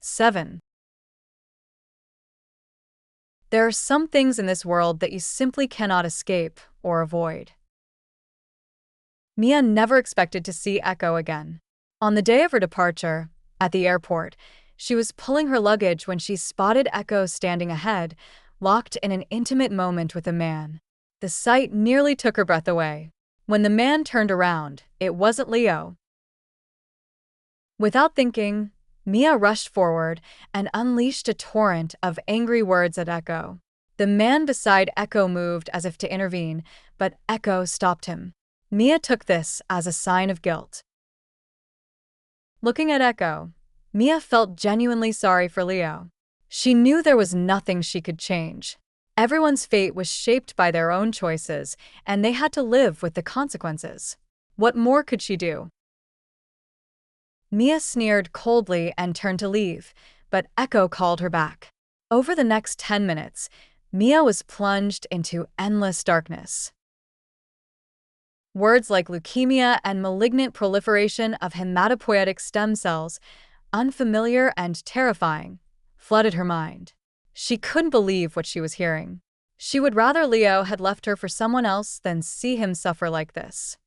7. There are some things in this world that you simply cannot escape or avoid. Mia never expected to see Echo again. On the day of her departure, at the airport, she was pulling her luggage when she spotted Echo standing ahead, locked in an intimate moment with a man. The sight nearly took her breath away. When the man turned around, it wasn't Leo. Without thinking, Mia rushed forward and unleashed a torrent of angry words at Echo. The man beside Echo moved as if to intervene, but Echo stopped him. Mia took this as a sign of guilt. Looking at Echo, Mia felt genuinely sorry for Leo. She knew there was nothing she could change. Everyone's fate was shaped by their own choices, and they had to live with the consequences. What more could she do? Mia sneered coldly and turned to leave, but Echo called her back. Over the next 10 minutes, Mia was plunged into endless darkness. Words like leukemia and malignant proliferation of hematopoietic stem cells, unfamiliar and terrifying, flooded her mind. She couldn't believe what she was hearing. She would rather Leo had left her for someone else than see him suffer like this.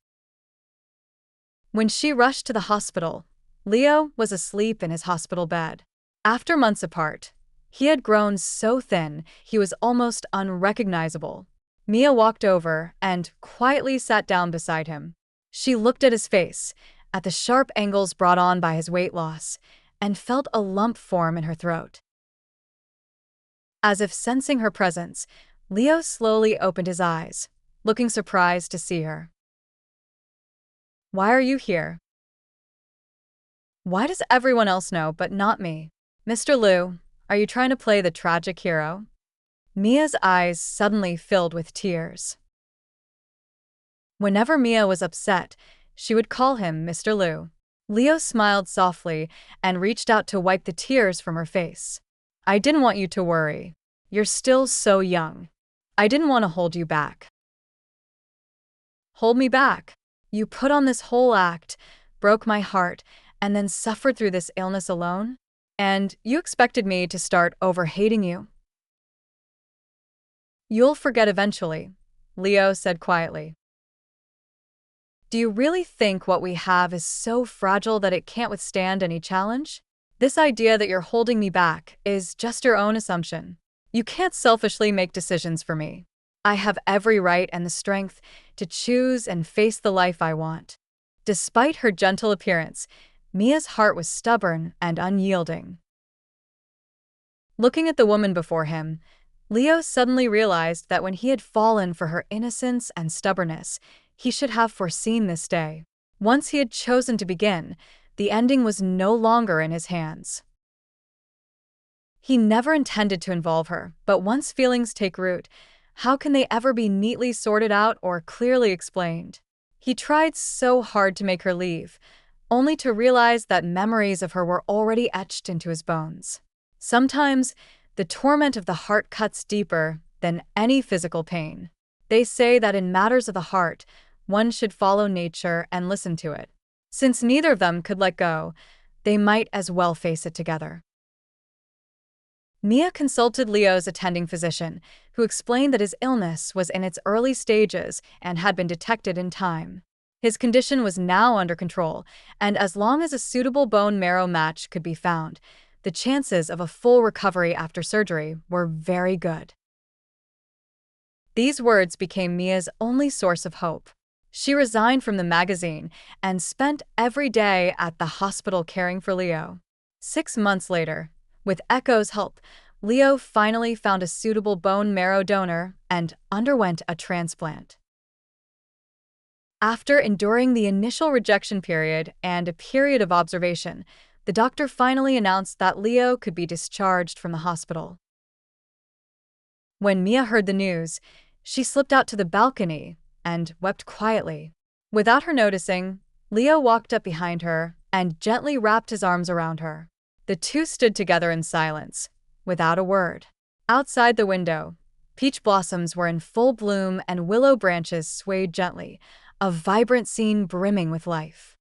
When she rushed to the hospital, Leo was asleep in his hospital bed. After months apart, he had grown so thin he was almost unrecognizable. Mia walked over and quietly sat down beside him. She looked at his face, at the sharp angles brought on by his weight loss, and felt a lump form in her throat. As if sensing her presence, Leo slowly opened his eyes, looking surprised to see her. "Why are you here? Why does everyone else know but not me? Mr. Liu, are you trying to play the tragic hero?" Mia's eyes suddenly filled with tears. Whenever Mia was upset, she would call him Mr. Liu. Leo smiled softly and reached out to wipe the tears from her face. "I didn't want you to worry. You're still so young. I didn't want to hold you back." "Hold me back? You put on this whole act, broke my heart, and then suffered through this illness alone? And you expected me to start over-hating you?" "You'll forget eventually," Leo said quietly. "Do you really think what we have is so fragile that it can't withstand any challenge? This idea that you're holding me back is just your own assumption. You can't selfishly make decisions for me. I have every right and the strength to choose and face the life I want." Despite her gentle appearance, Mia's heart was stubborn and unyielding. Looking at the woman before him, Leo suddenly realized that when he had fallen for her innocence and stubbornness, he should have foreseen this day. Once he had chosen to begin, the ending was no longer in his hands. He never intended to involve her, but once feelings take root, how can they ever be neatly sorted out or clearly explained? He tried so hard to make her leave, only to realize that memories of her were already etched into his bones. Sometimes, the torment of the heart cuts deeper than any physical pain. They say that in matters of the heart, one should follow nature and listen to it. Since neither of them could let go, they might as well face it together. Mia consulted Leo's attending physician, who explained that his illness was in its early stages and had been detected in time. His condition was now under control, and as long as a suitable bone marrow match could be found, the chances of a full recovery after surgery were very good. These words became Mia's only source of hope. She resigned from the magazine and spent every day at the hospital caring for Leo. 6 months later, with Echo's help, Leo finally found a suitable bone marrow donor and underwent a transplant. After enduring the initial rejection period and a period of observation, the doctor finally announced that Leo could be discharged from the hospital. When Mia heard the news, she slipped out to the balcony and wept quietly. Without her noticing, Leo walked up behind her and gently wrapped his arms around her. The two stood together in silence, without a word. Outside the window, peach blossoms were in full bloom and willow branches swayed gently, a vibrant scene brimming with life.